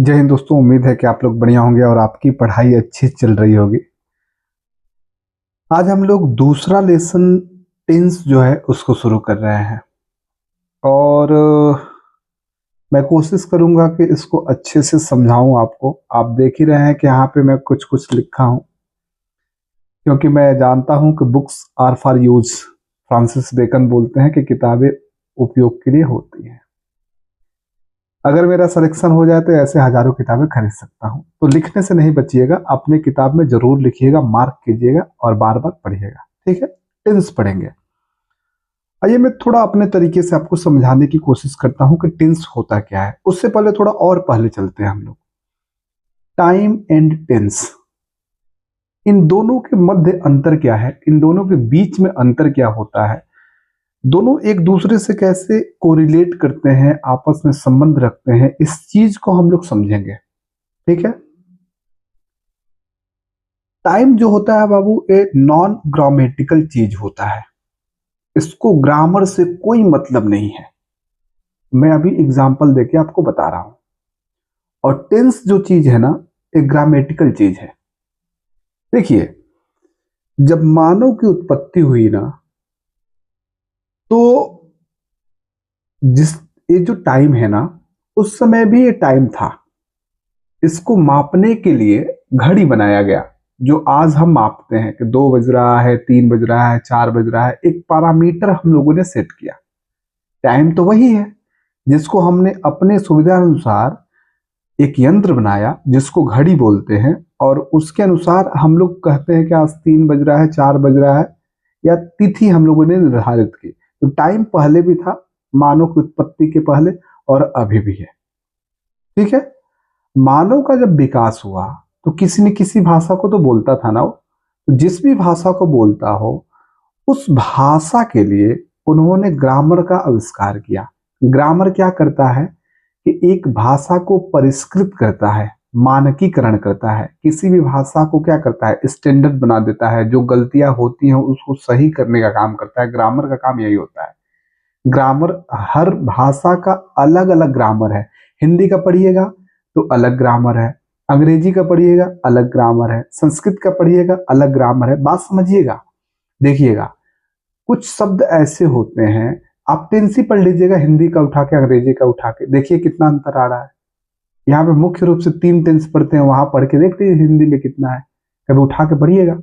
जय हिंद दोस्तों। उम्मीद है कि आप लोग बढ़िया होंगे और आपकी पढ़ाई अच्छी चल रही होगी। आज हम लोग दूसरा लेसन टेंस जो है उसको शुरू कर रहे हैं और मैं कोशिश करूंगा कि इसको अच्छे से समझाऊं आपको। आप देख ही रहे हैं कि यहाँ पे मैं कुछ कुछ लिखा हूं, क्योंकि मैं जानता हूं कि books are for use. Francis Bacon बोलते हैं कि किताबें उपयोग के लिए होती हैं। अगर मेरा सिलेक्शन हो जाए तो ऐसे हजारों किताबें खरीद सकता हूं। तो लिखने से नहीं बचिएगा, अपने किताब में जरूर लिखिएगा, मार्क कीजिएगा और बार बार पढ़िएगा। ठीक है, टेंस पढ़ेंगे। आइए मैं थोड़ा अपने तरीके से आपको समझाने की कोशिश करता हूं कि टेंस होता क्या है। उससे पहले थोड़ा और पहले चलते हैं हम लोग। टाइम एंड टेंस, इन दोनों के मध्य अंतर क्या है, इन दोनों के बीच में अंतर क्या होता है, दोनों एक दूसरे से कैसे कोरिलेट करते हैं, आपस में संबंध रखते हैं, इस चीज को हम लोग समझेंगे। ठीक है। टाइम जो होता है बाबू, एक नॉन ग्रामेटिकल चीज होता है। इसको ग्रामर से कोई मतलब नहीं है। मैं अभी एग्जांपल देके आपको बता रहा हूं। और टेंस जो चीज है ना, एक ग्रामेटिकल चीज है। देखिए, जब मानव की उत्पत्ति हुई ना, तो जिस ये जो टाइम है ना, उस समय भी ये टाइम था। इसको मापने के लिए घड़ी बनाया गया, जो आज हम मापते हैं कि 2 बज रहा है, 3 बज रहा है, 4 बज रहा है। एक पैरामीटर हम लोगों ने सेट किया। टाइम तो वही है, जिसको हमने अपने सुविधा अनुसार एक यंत्र बनाया जिसको घड़ी बोलते हैं, और उसके अनुसार हम लोग कहते हैं कि आज 3 बज रहा है, 4 बज रहा है, या तिथि हम लोगों ने निर्धारित की। तो टाइम पहले भी था, मानव की उत्पत्ति के पहले, और अभी भी है। ठीक है। मानव का जब विकास हुआ तो किसी न किसी भाषा को तो बोलता था ना वो। तो जिस भी भाषा को बोलता हो, उस भाषा के लिए उन्होंने ग्रामर का आविष्कार किया। ग्रामर क्या करता है कि एक भाषा को परिष्कृत करता है, मानकीकरण करता है। किसी भी भाषा को क्या करता है, स्टैंडर्ड बना देता है। जो गलतियां होती हैं उसको सही करने का काम करता है। ग्रामर का काम यही होता है। ग्रामर, हर भाषा का अलग अलग ग्रामर है। हिंदी का पढ़िएगा तो अलग ग्रामर है, अंग्रेजी का पढ़िएगा अलग ग्रामर है, संस्कृत का पढ़िएगा अलग ग्रामर है। बात समझिएगा। देखिएगा, कुछ शब्द ऐसे होते हैं, आप टेंस ही पढ़ लीजिएगा, हिंदी का उठा के अंग्रेजी का उठा के, देखिए कितना अंतर आ रहा है। यहाँ पे मुख्य रूप से 3 टेंस पढ़ते हैं, वहां पढ़ के देख लीजिए हिंदी में कितना है, कभी उठा के पढ़िएगा।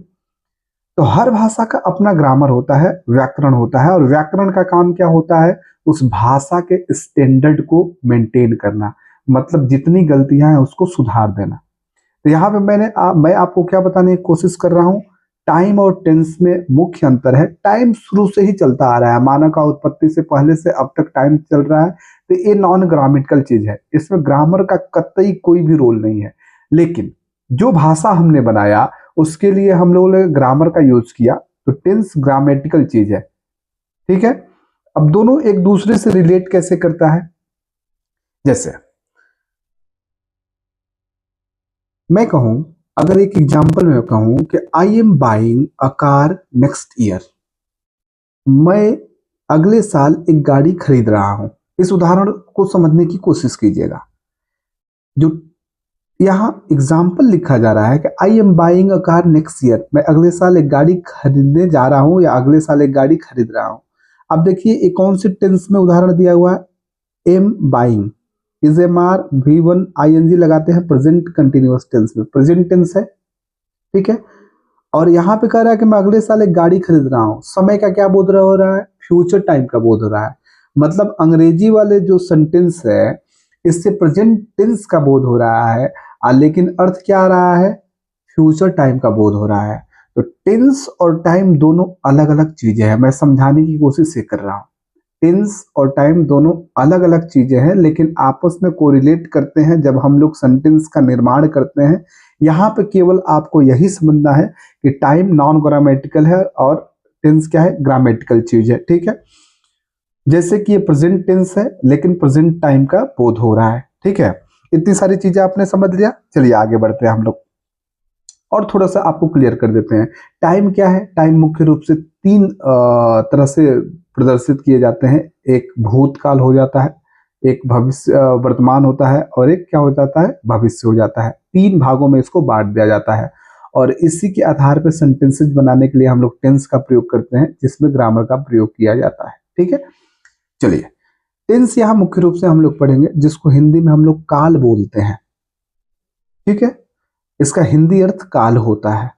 तो हर भाषा का अपना ग्रामर होता है, व्याकरण होता है, और व्याकरण का काम क्या होता है, उस भाषा के स्टैंडर्ड को मेंटेन करना। मतलब जितनी गलतियां हैं उसको सुधार देना। तो यहाँ पे मैं आपको क्या बताने की कोशिश कर रहा हूँ, टाइम और टेंस में मुख्य अंतर है। टाइम शुरू से ही चलता आ रहा है, मानव का उत्पत्ति से पहले से अब तक टाइम चल रहा है। तो ये नॉन ग्रामेटिकल चीज है, इसमें ग्रामर का कतई कोई भी रोल नहीं है। लेकिन जो भाषा हमने बनाया उसके लिए हम लोगों ने ग्रामर का यूज किया। तो टेंस ग्रामेटिकल चीज है। ठीक है। अब दोनों एक दूसरे से रिलेट कैसे करता है, जैसे मैं कहूं, अगर एक एग्जांपल में कहूं कि I am buying a car next year, मैं अगले साल एक गाड़ी खरीद रहा हूं। इस उदाहरण को समझने की कोशिश कीजिएगा। जो यहाँ एग्जाम्पल लिखा जा रहा है कि I am buying a car next year, मैं अगले साल एक गाड़ी खरीदने जा रहा हूं या अगले साल एक गाड़ी खरीद रहा हूं। अब देखिए ये कौन से टेंस में उदाहरण दिया हुआ है, am buying, is am are V one I N G लगाते हैं प्रेजेंट कंटिन्यूअस टेंस में, प्रेजेंट टेंस है। ठीक है। और यहाँ पे कह रहा है कि मैं अगले साल एक गाड़ी खरीद रहा हूँ। समय का क्या बोध रहा हो रहा है, फ्यूचर टाइम का बोध हो रहा है। मतलब अंग्रेजी वाले जो सेंटेंस है इससे प्रेजेंट टेंस का बोध हो रहा है, लेकिन अर्थ क्या आ रहा है, फ्यूचर टाइम का बोध हो रहा है। तो टेंस और टाइम दोनों अलग अलग चीजें हैं, मैं समझाने की कोशिश ये कर रहा हूँ। टेंस और टाइम दोनों अलग अलग चीजें हैं, लेकिन आपस में कोरिलेट करते हैं जब हम लोग सेंटेंस का निर्माण करते हैं। यहाँ पे केवल आपको यही समझना है कि टाइम नॉन ग्रामेटिकल है और टेंस क्या है, ग्रामेटिकल चीज है। ठीक है। जैसे कि ये प्रेजेंट टेंस है लेकिन प्रेजेंट टाइम का बोध हो रहा है। ठीक है। इतनी सारी चीजें आपने समझ लिया। चलिए आगे बढ़ते हैं हम लोग और थोड़ा सा आपको क्लियर कर देते हैं। टाइम क्या है, टाइम मुख्य रूप से 3 तरह से प्रदर्शित किए जाते हैं। एक भूतकाल हो जाता है, एक भविष्य वर्तमान होता है और एक क्या हो जाता है, भविष्य हो जाता है। 3 भागों में इसको बांट दिया जाता है और इसी के आधार पर सेंटेंसेस बनाने के लिए हम लोग टेंस का प्रयोग करते हैं, जिसमें ग्रामर का प्रयोग किया जाता है। ठीक है, चलिए टेंस यहाँ मुख्य रूप से हम लोग पढ़ेंगे, जिसको हिंदी में हम लोग काल बोलते हैं। ठीक है, इसका हिंदी अर्थ काल होता है।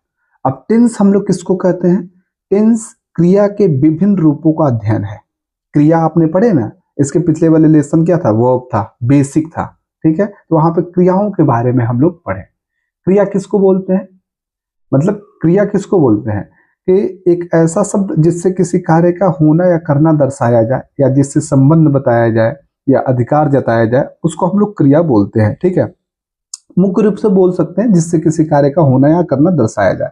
अब टेंस हम लोग किसको कहते हैं? टेंस क्रिया के विभिन्न रूपों का अध्ययन है। क्रिया आपने पढ़े ना, इसके पिछले वाले लेसन क्या था, वर्ब था, बेसिक था। ठीक है, तो वहां पे क्रियाओं के बारे में हम लोग पढ़े। क्रिया किसको बोलते हैं, मतलब क्रिया किसको बोलते हैं कि एक ऐसा शब्द जिससे किसी कार्य का होना या करना दर्शाया जाए, या जिससे संबंध बताया जाए या अधिकार जताया जाए, उसको हम लोग क्रिया बोलते हैं। ठीक है, मुख्य रूप से बोल सकते हैं जिससे किसी कार्य का होना या करना दर्शाया जाए।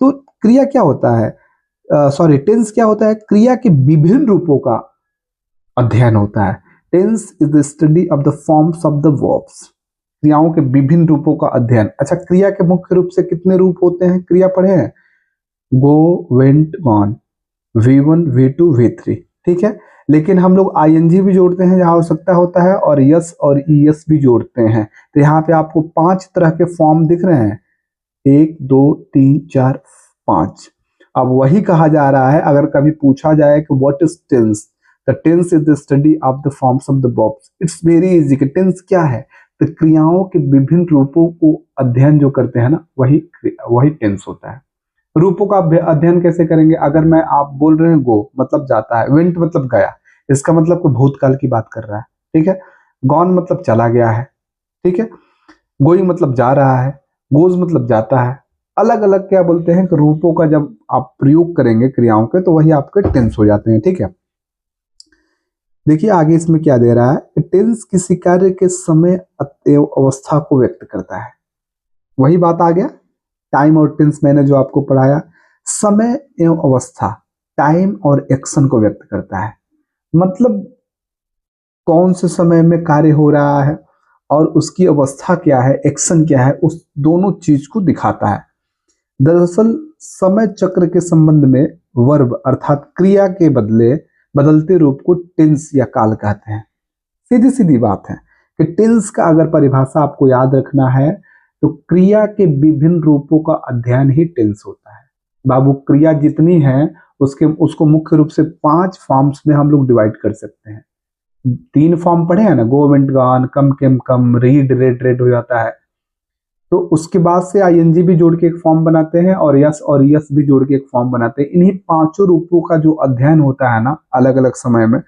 तो क्रिया क्या होता है, टेंस क्या होता है? क्रिया के विभिन्न रूपों का अध्ययन होता है। Tense is the study of the forms of the verbs. क्रियाओं के विभिन्न रूपों का अध्ययन। अच्छा, क्रिया के मुख्य रूप से कितने रूप होते हैं? क्रिया पढ़े हैं, गो, went, gone, V1, V2, V3। ठीक है, लेकिन हम लोग ING भी जोड़ते हैं जहां आवश्यकता होता है, और यस और ES भी जोड़ते हैं। तो यहाँ पे आपको 5 तरह के फॉर्म दिख रहे हैं, 1 2 3 4 5। अब वही कहा जा रहा है, अगर कभी पूछा जाए कि what is tense, the tense is the study of the forms of the verbs. It's very easy कि टेंस क्या है, तो क्रियाओं के विभिन्न रूपों को अध्ययन जो करते हैं ना, वही टेंस होता है। रूपों का अध्ययन कैसे करेंगे? अगर मैं आप बोल रहे हैं गो मतलब जाता है, वेंट मतलब गया, इसका मतलब कोई भूतकाल की बात कर रहा है। ठीक है, गॉन मतलब चला गया है। ठीक है, गोइंग मतलब जा रहा है, गोज मतलब जाता है। अलग अलग क्या बोलते हैं कि रूपों का जब आप प्रयोग करेंगे क्रियाओं के, तो वही आपके टेंस हो जाते हैं। ठीक है, देखिए आगे इसमें क्या दे रहा है, टेंस किसी कार्य के समय एवं अवस्था को व्यक्त करता है। वही बात आ गया, टाइम और टेंस मैंने जो आपको पढ़ाया। समय एवं अवस्था टाइम और एक्शन को व्यक्त करता है, मतलब कौन से समय में कार्य हो रहा है और उसकी अवस्था क्या है, एक्शन क्या है, उस दोनों चीज को दिखाता है। दरअसल समय चक्र के संबंध में वर्ब अर्थात क्रिया के बदलते रूप को टेंस या काल कहते हैं। सीधी सीधी बात है कि टेंस का अगर परिभाषा आपको याद रखना है, तो क्रिया के विभिन्न रूपों का अध्ययन ही टेंस होता है। बाबू, क्रिया जितनी है उसको मुख्य रूप से 5 फॉर्म्स में हम लोग डिवाइड कर सकते हैं। 3 फॉर्म पढ़े हैं ना, गो, वेंट, गॉन, कम, केम, कम, रीड, रेड, रेड हो जाता है। तो उसके बाद से ING भी जोड़ के एक फॉर्म बनाते हैं, और यस और यस भी जोड़ के एक फॉर्म बनाते हैं। इन्हीं 5 रूपों का जो अध्ययन होता है ना अलग अलग समय में,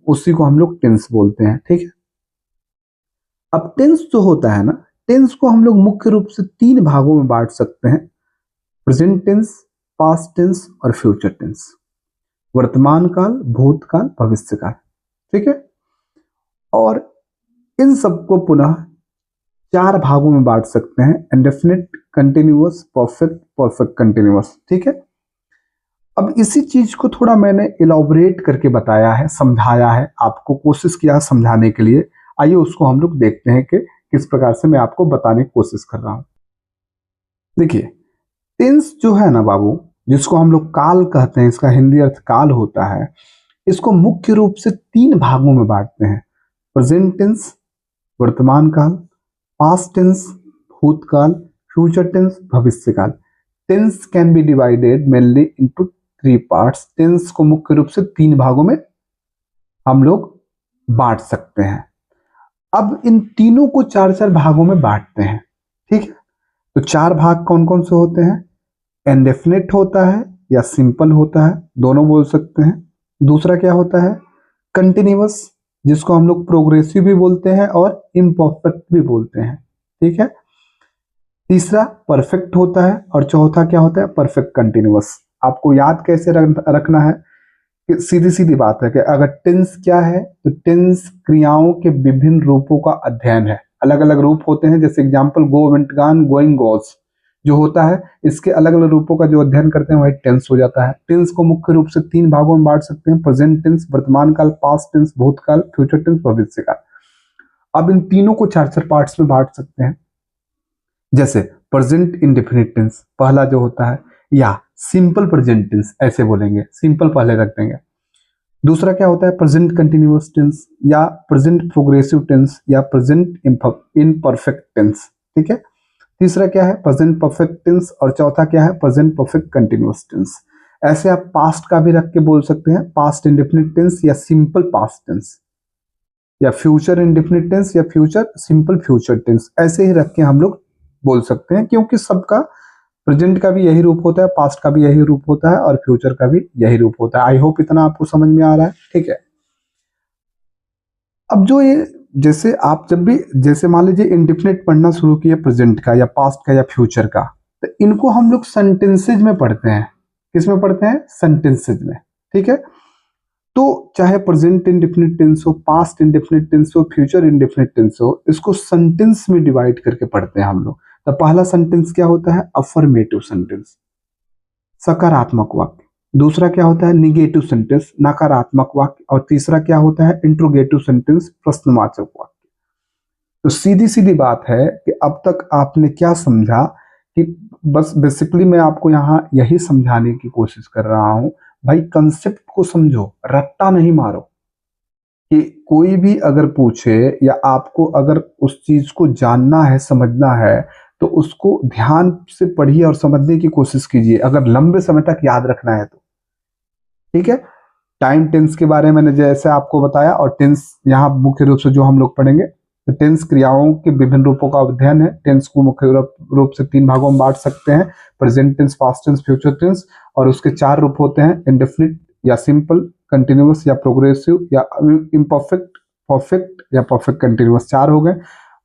उसी को हम लोग टेंस बोलते हैं। ठीक है, अब टेंस जो होता है ना, टेंस को हम लोग मुख्य रूप से 3 भागों में बांट सकते हैं, प्रेजेंट टेंस, पास्ट टेंस और फ्यूचर टेंस। वर्तमान काल, भूतकाल, भविष्य काल। ठीक है, और इन सबको पुनः 4 भागों में बांट सकते हैं, indefinite, continuous, perfect, perfect continuous. ठीक है, अब इसी चीज को थोड़ा मैंने इलाबोरेट करके बताया है, समझाया है, आपको कोशिश किया समझाने के लिए। आइए उसको हम लोग देखते हैं कि किस प्रकार से मैं आपको बताने की कोशिश कर रहा हूं। देखिए, टेंस जो है ना बाबू, जिसको हम लोग काल कहते हैं, इसका हिंदी अर्थ काल होता है, इसको मुख्य रूप से 3 भागों में बांटते हैं, प्रेजेंट टेंस वर्तमान काल, पास्ट टेंस भूतकाल, फ्यूचर टेंस भविष्य काल। Tense can be divided mainly into 3 parts. Tense को मुख्य रूप से 3 भागों में हम लोग बांट सकते हैं। अब इन तीनों को 4-4 भागों में बांटते हैं। ठीक है, तो 4 भाग कौन कौन से होते हैं? इंडेफिनिट होता है या सिंपल होता है, दोनों बोल सकते हैं। दूसरा क्या होता है? कंटिन्यूअस, जिसको हम लोग प्रोग्रेसिव भी बोलते हैं और इम्परफेक्ट भी बोलते हैं। ठीक है, तीसरा परफेक्ट होता है, और चौथा क्या होता है? Perfect continuous. आपको याद कैसे रखना है कि सीधी सीधी बात है कि अगर टेंस क्या है, तो टेंस क्रियाओं के विभिन्न रूपों का अध्ययन है। अलग अलग रूप होते हैं, जैसे एग्जांपल गो, वेंट, गॉन, गोइंग, गोज जो होता है, इसके अलग अलग रूपों का जो अध्ययन करते हैं वही टेंस हो जाता है। टेंस को मुख्य रूप से 3 भागों में बांट सकते हैं, प्रेजेंट टेंस वर्तमान काल, पास्ट टेंस भूतकाल, फ्यूचर टेंस भविष्य काल। अब इन तीनों को 4-4 पार्ट्स में बांट सकते हैं, जैसे प्रेजेंट इंडेफिनिट टेंस पहला जो होता है, या सिंपल प्रेजेंट टेंस, ऐसे बोलेंगे, सिंपल पहले रख देंगे। दूसरा क्या होता है प्रेजेंट कंटिन्यूअस टेंस या प्रेजेंट प्रोग्रेसिव टेंस या प्रेजेंट इम्परफेक्ट टेंस, ठीक है। तीसरा क्या है प्रेजेंट परफेक्ट टेंस और चौथा क्या है प्रेजेंट परफेक्ट कंटिन्यूअस टेंस। ऐसे आप पास्ट का भी रख के बोल सकते हैं, पास्ट इंडेफिनिट टेंस या सिंपल पास्ट टेंस, या फ्यूचर इंडेफिनिट टेंस या फ्यूचर सिंपल फ्यूचर टेंस, ऐसे ही रख के हम लोग बोल सकते हैं, क्योंकि सबका प्रेजेंट का भी यही रूप होता है, पास्ट का भी यही रूप होता है और फ्यूचर का भी यही रूप होता है। आई होप इतना आपको समझ में आ रहा है, ठीक है। अब जो ये जैसे आप जब भी जैसे मान लीजिए इंडेफिनिट पढ़ना शुरू किए प्रेजेंट का या पास्ट का या फ्यूचर का, तो इनको हम लोग सेंटेंसेज में पढ़ते हैं। किस में पढ़ते हैं सेंटेंसेज में, ठीक है। तो चाहे प्रेजेंट इंडेफिनिट टेंस हो, पास्ट इंडेफिनिट टेंस हो, फ्यूचर इंडेफिनिट टेंस हो, इसको सेंटेंस में डिवाइड करके पढ़ते हैं हम लोग। तो पहला सेंटेंस क्या होता है अफर्मेटिव सेंटेंस, सकारात्मक वाक्य। दूसरा क्या होता है निगेटिव सेंटेंस, नकारात्मक वाक्य। और तीसरा क्या होता है इंट्रोगेटिव सेंटेंस, प्रश्नवाचक वाक्य। तो सीधी सीधी बात है कि अब तक आपने क्या समझा कि बस बेसिकली मैं आपको यहाँ यही समझाने की कोशिश कर रहा हूं, भाई कंसेप्ट को समझो, रट्टा नहीं मारो। कि कोई भी अगर पूछे या आपको अगर उस चीज को जानना है समझना है तो उसको ध्यान से पढ़िए और समझने की कोशिश कीजिए, अगर लंबे समय तक याद रखना है तो, ठीक है। टाइम टेंस के बारे में मैंने जैसे आपको बताया, और टेंस यहाँ मुख्य रूप से जो हम लोग पढ़ेंगे तो टेंस क्रियाओं के विभिन्न रूपों का अध्ययन है। टेंस को मुख्य रूप से 3 भागों में बांट सकते हैं, present tense, past tense, future tense. और उसके 4 रूप होते हैं, इंडेफिनिट या सिंपल, कंटिन्यूअस या प्रोग्रेसिव या इम्परफेक्ट, परफेक्ट या परफेक्ट कंटिन्यूअस, 4 हो गए।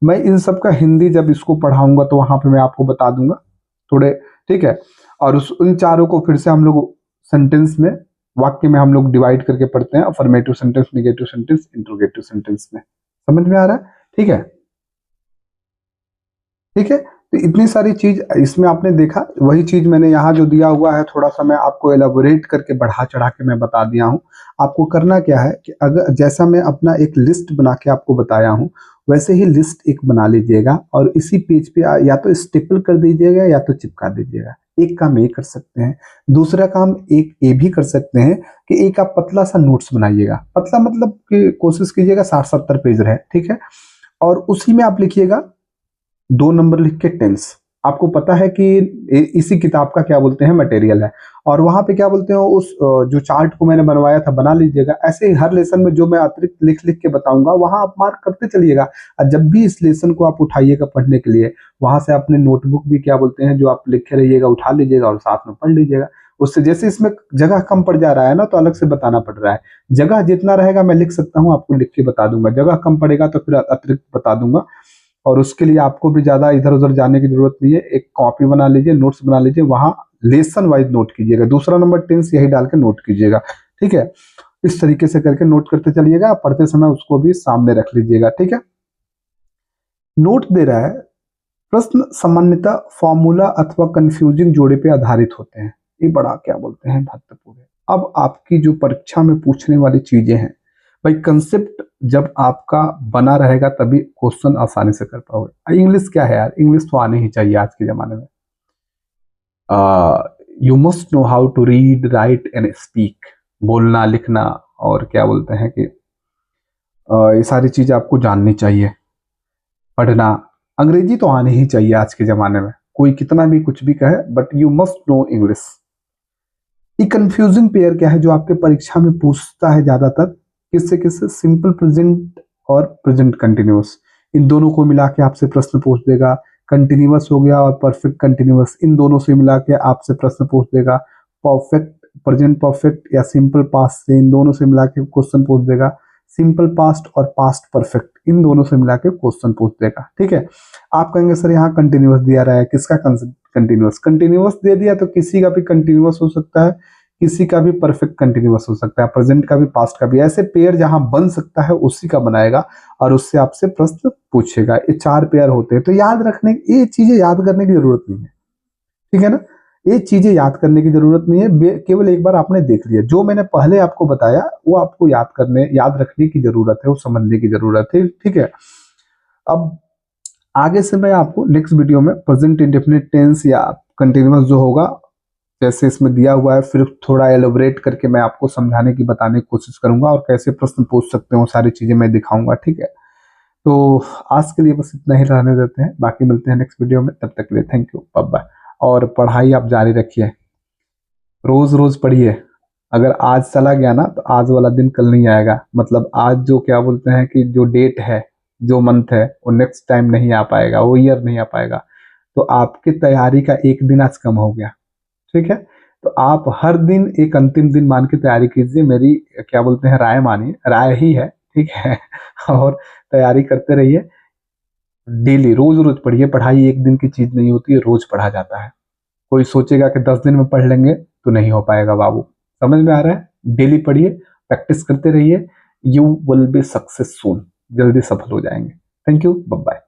मैं इन सब का हिंदी जब इसको पढ़ाऊंगा तो वहां पे मैं आपको बता दूंगा थोड़े, ठीक है। और उन चारों को फिर से हम लोग सेंटेंस में, वाक्य में हम लोग डिवाइड करके पढ़ते हैं, affirmative sentence, negative sentence, interrogative sentence में। समझ में आ रहा है, ठीक है। ठीक है, तो इतनी सारी चीज इसमें आपने देखा, वही चीज मैंने यहाँ जो दिया हुआ है थोड़ा सा मैं आपको एलाबोरेट करके बढ़ा चढ़ा के मैं बता दिया हूँ। आपको करना क्या है कि अगर जैसा मैं अपना एक लिस्ट बना के आपको बताया हूँ वैसे ही लिस्ट एक बना लीजिएगा और इसी पेज पे या तो स्टेपल कर दीजिएगा या तो चिपका दीजिएगा। एक काम ये कर सकते हैं, दूसरा काम एक ये भी कर सकते हैं कि एक आप पतला सा नोट्स बनाइएगा, पतला मतलब कि कोशिश कीजिएगा 60-70 पेज रहे, ठीक है। और उसी में आप लिखिएगा 2 नंबर लिख के टेंस। आपको पता है कि इसी किताब का क्या बोलते हैं मटेरियल है, और वहां पे क्या बोलते हैं उस जो चार्ट को मैंने बनवाया था बना लीजिएगा। ऐसे ही हर लेसन में जो मैं अतिरिक्त लिख लिख के बताऊंगा वहां आप मार्क करते चलिएगा। और जब भी इस लेसन को आप उठाइएगा पढ़ने के लिए, वहां से अपने नोटबुक भी क्या बोलते हैं जो आप लिखे रहिएगा उठा लीजिएगा और साथ में पढ़ लीजिएगा। उससे जैसे इसमें जगह कम पड़ जा रहा है ना तो अलग से बताना पड़ रहा है, जगह जितना रहेगा मैं लिख सकता हूँ आपको लिख के बता दूंगा, जगह कम पड़ेगा तो फिर अतिरिक्त बता दूंगा। और उसके लिए आपको भी ज्यादा इधर उधर जाने की जरूरत नहीं है, एक कॉपी बना लीजिए, नोट्स बना लीजिए, वहां लेसन वाइज नोट कीजिएगा, दूसरा नंबर टेंस यही डाल के नोट कीजिएगा, ठीक है। इस तरीके से करके नोट करते चलिएगा, पढ़ते समय उसको भी सामने रख लीजिएगा, ठीक है। नोट दे रहा है, प्रश्न सामान्यतः फॉर्मूला अथवा कंफ्यूजिंग जोड़े पे आधारित होते हैं, ये बड़ा क्या बोलते हैं महत्वपूर्ण है। अब आपकी जो परीक्षा में पूछने वाली चीजें हैं भाई, कंसेप्ट जब आपका बना रहेगा तभी क्वेश्चन आसानी से कर पाओगे। इंग्लिश क्या है यार, इंग्लिश तो आने ही चाहिए आज के जमाने में। You must know how to read, write and speak, बोलना लिखना और क्या बोलते हैं कि ये सारी चीजें आपको जाननी चाहिए। पढ़ना, अंग्रेजी तो आने ही चाहिए आज के जमाने में, कोई कितना भी कुछ भी कहे but you must no English. ये कंफ्यूजिंग पेयर क्या है जो आपके परीक्षा में पूछता है ज्यादातर, किससे किससे, सिंपल प्रेजेंट और प्रेजेंट कंटिन्यूअस, इन दोनों को मिला के आपसे प्रश्न पूछ देगा। कंटिन्यूअस हो गया और परफेक्ट कंटिन्यूअस, इन दोनों से मिला के आपसे प्रश्न पूछ देगा। परफेक्ट, प्रेजेंट परफेक्ट या सिंपल पास्ट से, इन दोनों से मिला के क्वेश्चन पूछ देगा। सिंपल पास्ट और पास्ट परफेक्ट, इन दोनों से मिला के क्वेश्चन पूछ देगा, ठीक है। आप कहेंगे सर यहाँ कंटिन्यूअस दिया रहा है, किसका कंटिन्यूअस, कंटिन्यूअस दे दिया तो किसी का भी कंटिन्यूअस हो सकता है, किसी का भी परफेक्ट कंटिन्यूअस हो सकता है, प्रेजेंट का भी पास्ट का भी, ऐसे पेयर जहां बन सकता है उसी का बनाएगा और उससे आपसे प्रश्न पूछेगा। ये 4 पेयर होते हैं, तो याद रखने, ये चीजें याद करने की जरूरत नहीं है, ठीक है ना। ये चीजें याद करने की जरूरत नहीं है, केवल एक बार आपने देख लिया, जो मैंने पहले आपको बताया वो आपको याद रखने की जरूरत है, वो समझने की जरूरत है, ठीक है। अब आगे से मैं आपको नेक्स्ट वीडियो में प्रेजेंट इंडेफिनिट टेंस या कंटिन्यूअस जो होगा जैसे इसमें दिया हुआ है, फिर थोड़ा एलोबरेट करके मैं आपको समझाने की बताने की कोशिश करूंगा, और कैसे प्रश्न पूछ सकते हो सारी चीजें मैं दिखाऊंगा, ठीक है। तो आज के लिए बस इतना ही रहने देते हैं, बाकी मिलते हैं नेक्स्ट वीडियो में, तब तक के लिए थैंक यू, बाय बाय। और पढ़ाई आप जारी रखिए, रोज रोज पढ़िए। अगर आज चला गया ना तो आज वाला दिन कल नहीं आएगा, मतलब आज जो क्या बोलते हैं कि जो डेट है, जो मंथ है, वो नेक्स्ट टाइम नहीं आ पाएगा, वो ईयर नहीं आ पाएगा। तो आपकी तैयारी का एक दिन आज कम हो गया, ठीक है। तो आप हर दिन एक अंतिम दिन मान के तैयारी कीजिए, मेरी क्या बोलते हैं राय मानिए, राय ही है, ठीक है। और तैयारी करते रहिए, डेली रोज रोज पढ़िए। पढ़ाई एक दिन की चीज नहीं होती है, रोज पढ़ा जाता है। कोई सोचेगा कि 10 दिन में पढ़ लेंगे तो नहीं हो पाएगा बाबू, समझ में आ रहा है। डेली पढ़िए, प्रैक्टिस करते रहिए, यू विल बी सक्सेसफुल, जल्दी सफल हो जाएंगे। Thank you, bye bye.